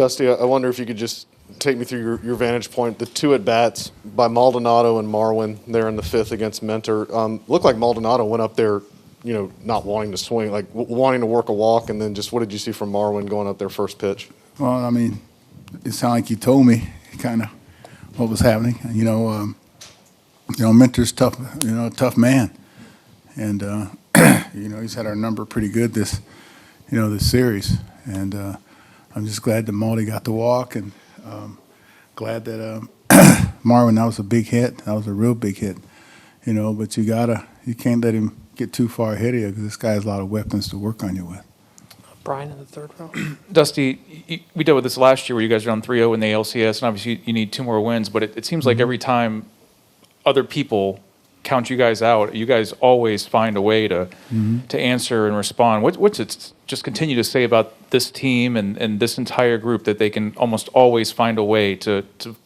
Dusty, I wonder if you could just take me through your vantage point. The two at-bats by Maldonado and Marwin there in the fifth against Mentor. Looked like Maldonado went up there, not wanting to swing, like wanting to work a walk, and then just what did you see from Marwin going up there first pitch? Well, I mean, it sounded like you told me kind of what was happening. Mentor's tough, tough man. And, he's had our number pretty good this series. And I'm just glad that Maldy got the walk, and glad that Marvin, that was a big hit. That was a real big hit, but you can't let him get too far ahead of you because this guy has a lot of weapons to work on you with. Brian in the third row. Dusty, we dealt with this last year where you guys are on 3-0 in the ALCS, and obviously you need 2 more wins, but it seems like every time other people count you guys out, you guys always find a way to answer and respond. What's it just continue to say about this team and this entire group that they can almost always find a way to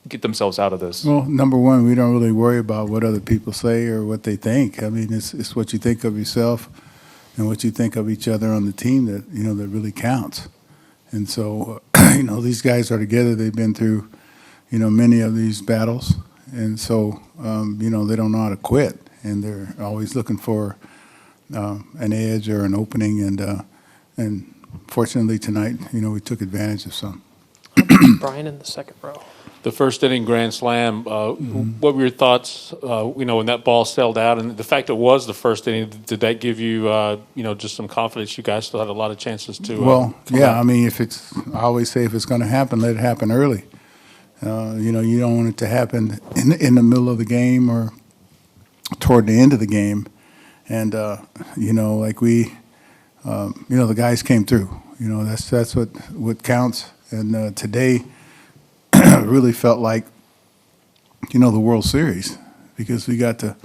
get themselves out of this? Well, number one, we don't really worry about what other people say or what they think. I mean, it's what you think of yourself and what you think of each other on the team that that really counts. And so, these guys are together. They've been through, many of these battles. And so, they don't know how to quit, and they're always looking for an edge or an opening. And fortunately tonight, we took advantage of some. Brian in the second row. The first inning grand slam. What were your thoughts? When that ball sailed out, and the fact it was the first inning, did that give you, just some confidence? You guys still had a lot of chances to. Yeah. I mean, I always say if it's going to happen, let it happen early. You don't want it to happen in the middle of the game or toward the end of the game. And, the guys came through. That's what counts. And today really felt like, the World Series because we got to,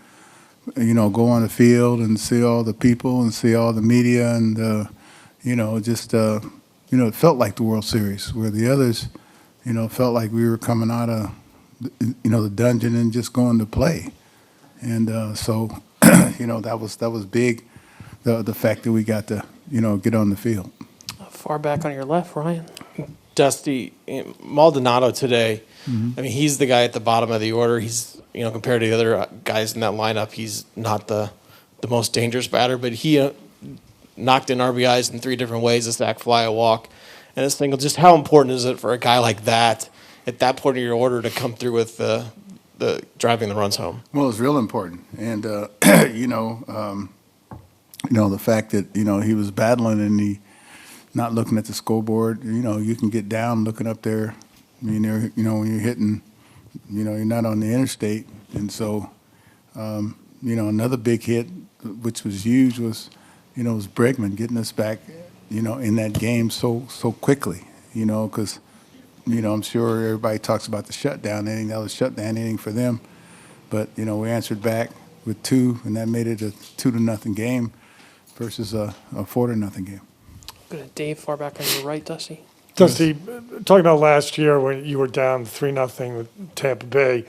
go on the field and see all the people and see all the media and, it felt like the World Series where the others – felt like we were coming out of, the dungeon and just going to play. And so, that was big, the fact that we got to, get on the field. Far back on your left, Ryan. Dusty, Maldonado today, I mean, he's the guy at the bottom of the order. He's, compared to the other guys in that lineup, he's not the most dangerous batter, but he knocked in RBIs in 3 different ways, a sac, fly, a walk. And this thing, just how important is it for a guy like that at that point of your order to come through with the driving the runs home? Well, it's real important, and the fact that he was battling and he not looking at the scoreboard. You can get down looking up there. I mean, when you're hitting, you're not on the interstate, and so another big hit, which was huge, was Bregman getting us back. In that game so quickly, because, I'm sure everybody talks about the shutdown inning. That was shutdown inning for them. But, we answered back with 2, and that made it a 2-0 game versus a 4-0 game. Good at Dave, far back on your right, Dusty. Dusty, talking about last year when you were down 3-0 with Tampa Bay,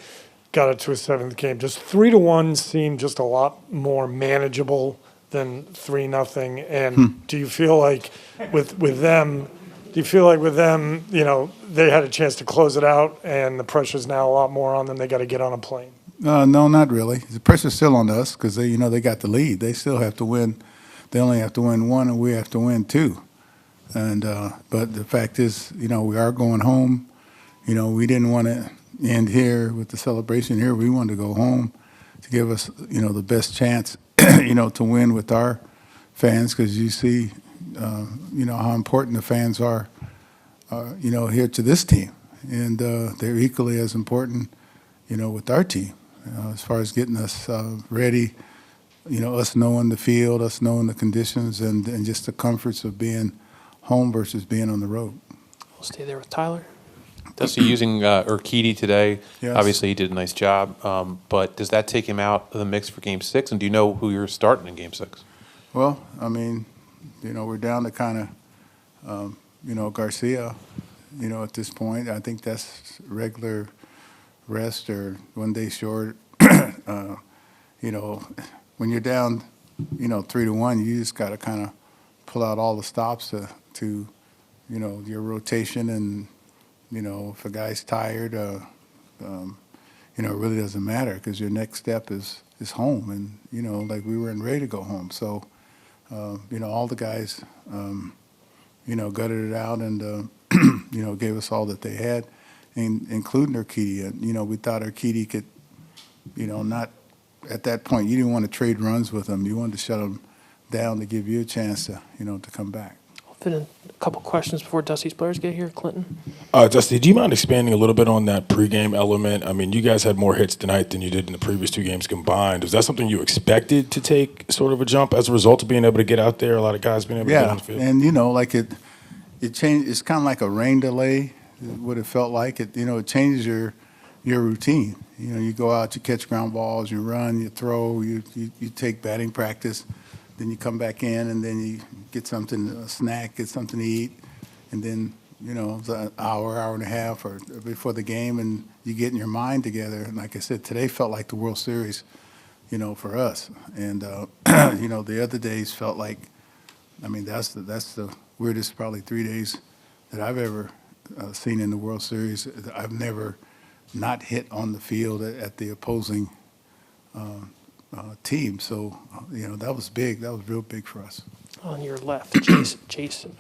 got it to a 7th game. Just 3-1 seemed just a lot more manageable than 3-0, and do you feel like with them, they had a chance to close it out, and the pressure's now a lot more on them. They got to get on a plane. No, not really. The pressure's still on us because they got the lead. They still have to win. They only have to win 1, and we have to win 2. And but the fact is, we are going home. We didn't want to end here with the celebration here. We wanted to go home to give us, the best chance. To win with our fans, because you see, how important the fans are, here to this team, and they're equally as important, with our team, as far as getting us ready, us knowing the field, us knowing the conditions, and just the comforts of being home versus being on the road. We'll stay there with Tyler. Dusty, using Urquidy today, yes. Obviously he did a nice job, but does that take him out of the mix for Game 6? And do you know who you're starting in Game 6? Well, I mean, we're down to kind of, Garcia, at this point. I think that's regular rest or 1 day short. When you're down, 3-1, you just got to kind of pull out all the stops to your rotation and if a guy's tired, it really doesn't matter because your next step is home. And, like we were ready to go home. So, all the guys, gutted it out and, gave us all that they had, including Urquidy. And, we thought Urquidy could, not at that point, you didn't want to trade runs with him. You wanted to shut him down to give you a chance to, to come back. I'll fit in a couple questions before Dusty's players get here. Clinton? Dusty, do you mind expanding a little bit on that pregame element? I mean, you guys had more hits tonight than you did in the previous 2 games combined. Was that something you expected to take sort of a jump as a result of being able to get out there, a lot of guys being able to get on the field? And, like it changed. It's kind of like a rain delay, what it felt like. It changes your routine. You go out, you catch ground balls, you run, you throw, you take batting practice. Then you come back in, and then you get something, a snack, get something to eat, and then, it's an hour and a half or before the game, and you get in your mind together. And like I said, today felt like the World Series, for us. And, the other days felt like, that's the weirdest probably 3 days that I've ever seen in the World Series. I've never not hit on the field at the opposing team. So, that was big. That was real big for us. On your left, Jason.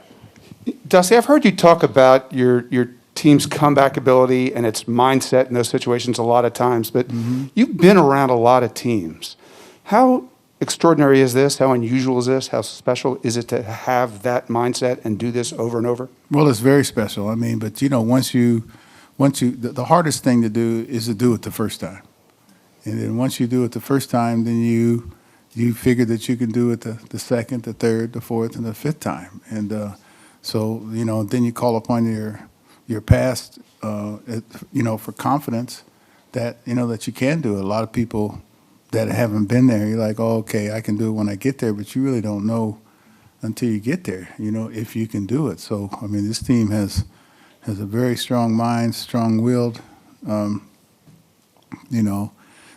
Dusty, I've heard you talk about your team's comeback ability and its mindset in those situations a lot of times, but you've been around a lot of teams. How extraordinary is this? How unusual is this? How special is it to have that mindset and do this over and over? Well, it's very special. But the hardest thing to do is to do it the first time. And then once you do it the first time, then you figure that you can do it the second, the third, the fourth, and the fifth time. And so, then you call upon your past, for confidence that, that you can do it. A lot of people that haven't been there, you're like, oh, okay, I can do it when I get there, but you really don't know until you get there, if you can do it. So, this team has a very strong mind, strong-willed,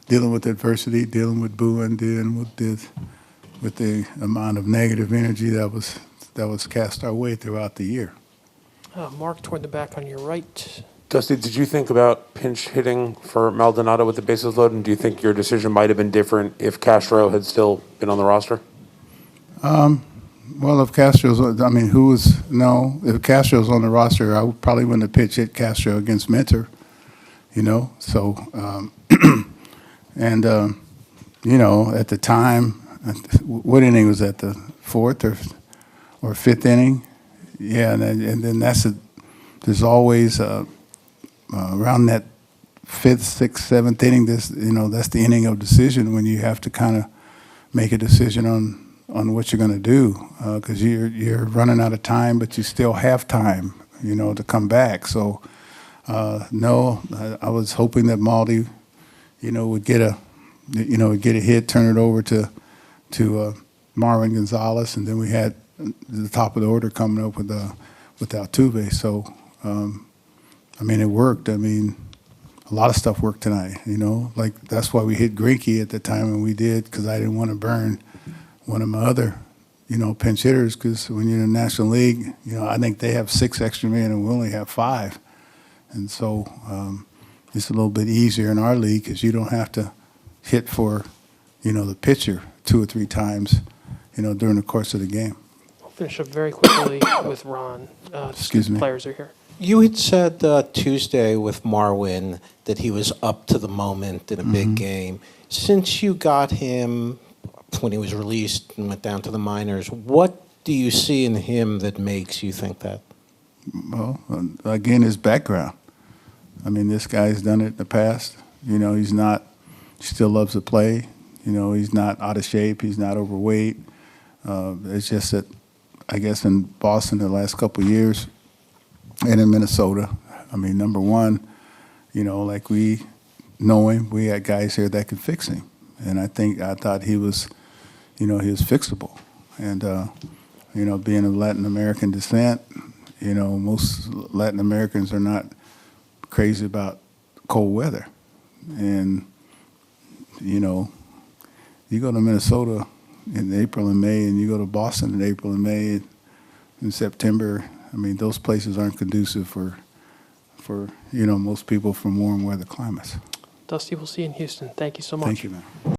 dealing with adversity, dealing with booing, dealing with the amount of negative energy that was cast our way throughout the year. Mark, toward the back on your right. Dusty, did you think about pinch hitting for Maldonado with the bases loaded? And do you think your decision might have been different if Castro had still been on the roster? Well, if Castro's, if Castro's on the roster, I probably wouldn't have pitch hit Castro against Mentor, so, and, at the time, what inning was that, the fourth or fifth inning? Yeah, and then there's always, around that fifth, sixth, seventh inning, that's the inning of decision when you have to kind of make a decision on what you're going to do, because you're running out of time, but you still have time, to come back. So, no, I was hoping that Maldi, would get a hit, turn it over to Marwin Gonzalez, and then we had the top of the order coming up with Altuve. So, it worked. A lot of stuff worked tonight. Like that's why we hit Greinke at the time when we did, because I didn't want to burn one of my other, pinch hitters, because when you're in the National League, I think they have 6 extra men and we only have 5. And so it's a little bit easier in our league because you don't have to hit for, the pitcher 2 or 3 times, during the course of the game. I'll finish up very quickly with Ron. Excuse me. Players are here. You had said Tuesday with Marwin that he was up to the moment in a big game. Since you got him when he was released and went down to the minors, what do you see in him that makes you think that? Well, again, his background. This guy's done it in the past. He still loves to play. He's not out of shape. He's not overweight. It's just that, I guess, in Boston the last couple of years and in Minnesota, number one, like we know him, we had guys here that could fix him. And I thought he was, he was fixable. And, being of Latin American descent, most Latin Americans are not crazy about cold weather. And, you go to Minnesota in April and May, and you go to Boston in April and May, in September, those places aren't conducive for for most people from warm weather climates. Dusty, we'll see you in Houston. Thank you so much. Thank you, man.